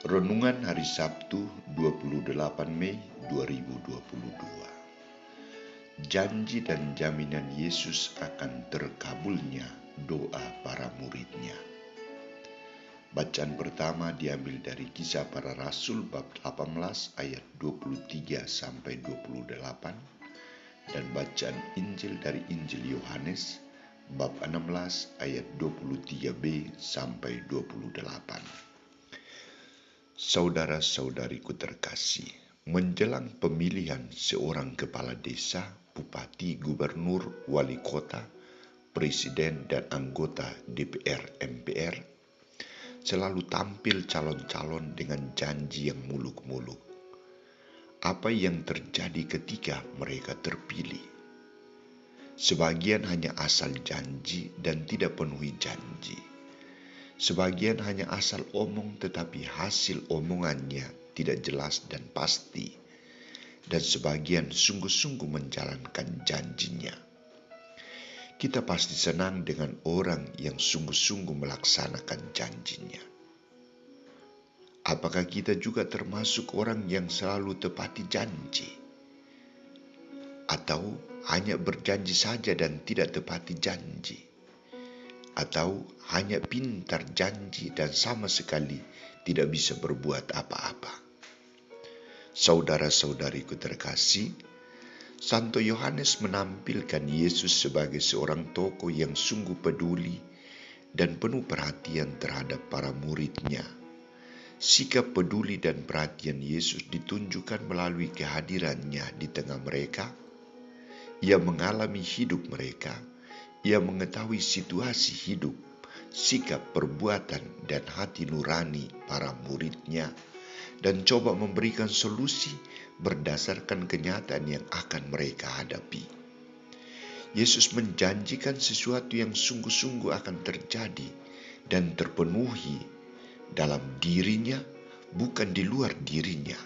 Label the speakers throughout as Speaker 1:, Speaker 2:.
Speaker 1: Renungan Hari Sabtu 28 Mei 2022. Janji dan jaminan Yesus akan terkabulnya doa para muridnya. Bacaan pertama diambil dari Kisah Para Rasul bab 18 ayat 23 sampai 28 dan bacaan Injil dari Injil Yohanes bab 16 ayat 23b sampai 28. Saudara-saudariku terkasih, menjelang pemilihan seorang kepala desa, bupati, gubernur, wali kota, presiden, dan anggota DPR MPR, selalu tampil calon-calon dengan janji yang muluk-muluk. Apa yang terjadi ketika mereka terpilih? Sebagian hanya asal janji dan tidak penuhi janji. Sebagian hanya asal omong tetapi hasil omongannya tidak jelas dan pasti. Dan sebagian sungguh-sungguh menjalankan janjinya. Kita pasti senang dengan orang yang sungguh-sungguh melaksanakan janjinya. Apakah kita juga termasuk orang yang selalu tepati janji? Atau hanya berjanji saja dan tidak tepati janji? Atau hanya pintar janji dan sama sekali tidak bisa berbuat apa-apa? Saudara-saudariku terkasih, Santo Yohanes menampilkan Yesus sebagai seorang tokoh yang sungguh peduli dan penuh perhatian terhadap para muridnya. Sikap peduli dan perhatian Yesus ditunjukkan melalui kehadirannya di tengah mereka. Ia mengalami hidup mereka. Ia mengetahui situasi hidup, sikap, perbuatan, dan hati nurani para muridnya dan coba memberikan solusi berdasarkan kenyataan yang akan mereka hadapi. Yesus menjanjikan sesuatu yang sungguh-sungguh akan terjadi dan terpenuhi dalam dirinya, bukan di luar dirinya.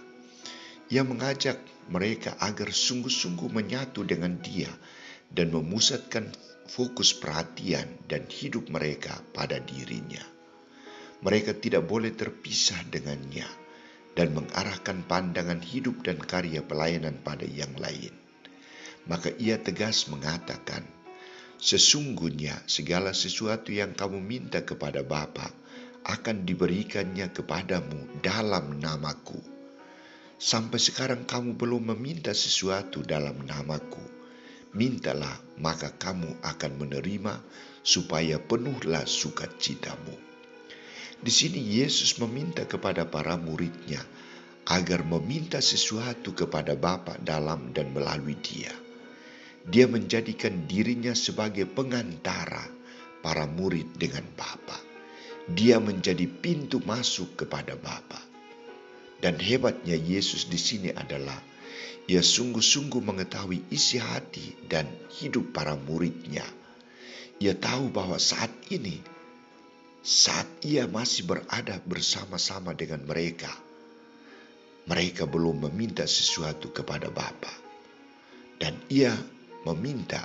Speaker 1: Ia mengajak mereka agar sungguh-sungguh menyatu dengan Dia dan memusatkan fokus perhatian dan hidup mereka pada dirinya. Mereka tidak boleh terpisah dengannya dan mengarahkan pandangan hidup dan karya pelayanan pada yang lain. Maka ia tegas mengatakan, sesungguhnya segala sesuatu yang kamu minta kepada Bapa akan diberikannya kepadamu dalam namaku. Sampai sekarang kamu belum meminta sesuatu dalam namaku. Mintalah, maka kamu akan menerima, supaya penuhlah sukacitamu. Di sini Yesus meminta kepada para muridnya agar meminta sesuatu kepada Bapa dalam dan melalui Dia. Dia menjadikan dirinya sebagai pengantara para murid dengan Bapa. Dia menjadi pintu masuk kepada Bapa. Dan hebatnya Yesus di sini adalah Ia sungguh-sungguh mengetahui isi hati dan hidup para muridnya. Ia tahu bahwa saat ini, saat ia masih berada bersama-sama dengan mereka, mereka belum meminta sesuatu kepada Bapa. Dan ia meminta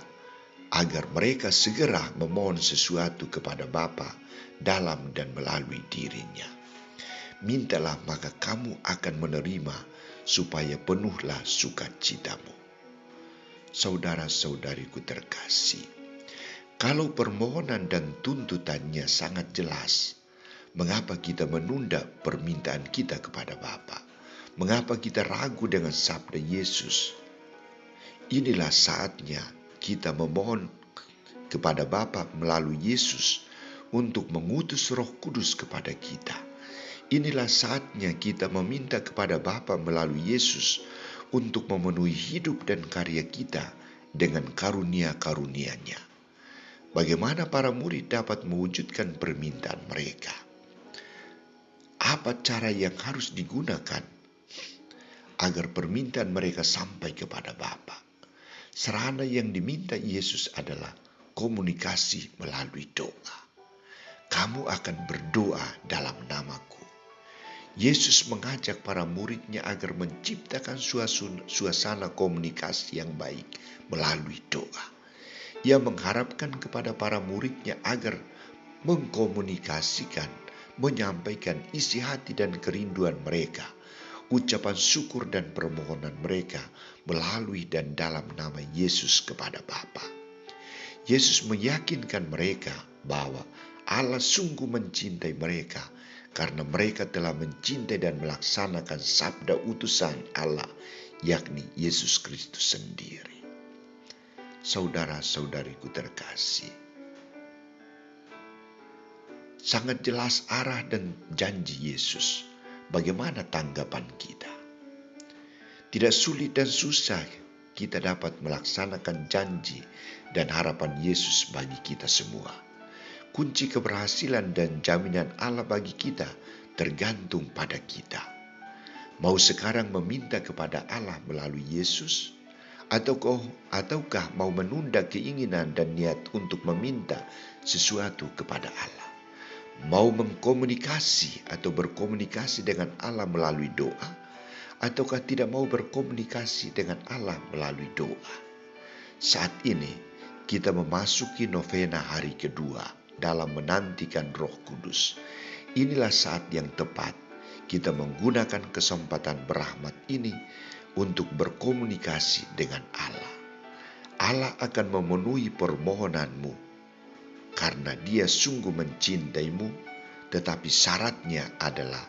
Speaker 1: agar mereka segera memohon sesuatu kepada Bapa dalam dan melalui dirinya. Mintalah maka kamu akan menerima, supaya penuhlah sukacitamu. Saudara-saudariku terkasih, kalau permohonan dan tuntutannya sangat jelas, mengapa kita menunda permintaan kita kepada Bapa? Mengapa kita ragu dengan sabda Yesus? Inilah saatnya kita memohon kepada Bapa melalui Yesus untuk mengutus Roh Kudus kepada kita. Inilah saatnya kita meminta kepada Bapa melalui Yesus untuk memenuhi hidup dan karya kita dengan karunia-karunia-Nya. Bagaimana para murid dapat mewujudkan permintaan mereka? Apa cara yang harus digunakan agar permintaan mereka sampai kepada Bapa? Sarana yang diminta Yesus adalah komunikasi melalui doa. Kamu akan berdoa dalam namaku. Yesus mengajak para muridnya agar menciptakan suasana komunikasi yang baik melalui doa. Ia mengharapkan kepada para muridnya agar mengkomunikasikan menyampaikan isi hati dan kerinduan mereka, ucapan syukur dan permohonan mereka melalui dan dalam nama Yesus kepada Bapa. Yesus meyakinkan mereka bahwa Allah sungguh mencintai mereka karena mereka telah mencintai dan melaksanakan sabda utusan Allah, yakni Yesus Kristus sendiri. Saudara-saudariku terkasih, sangat jelas arah dan janji Yesus. Bagaimana tanggapan kita? Tidak sulit dan susah kita dapat melaksanakan janji dan harapan Yesus bagi kita semua. Kunci keberhasilan dan jaminan Allah bagi kita tergantung pada kita. Mau sekarang meminta kepada Allah melalui Yesus? Ataukah mau menunda keinginan dan niat untuk meminta sesuatu kepada Allah? Mau mengkomunikasi atau berkomunikasi dengan Allah melalui doa? Ataukah tidak mau berkomunikasi dengan Allah melalui doa? Saat ini kita memasuki novena hari kedua dalam menantikan Roh Kudus. Inilah saat yang tepat kita menggunakan kesempatan berahmat ini untuk berkomunikasi dengan Allah. Allah akan memenuhi permohonanmu karena Dia sungguh mencintaimu, tetapi syaratnya adalah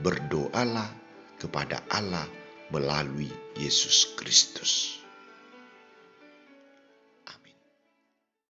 Speaker 1: berdoalah kepada Allah melalui Yesus Kristus.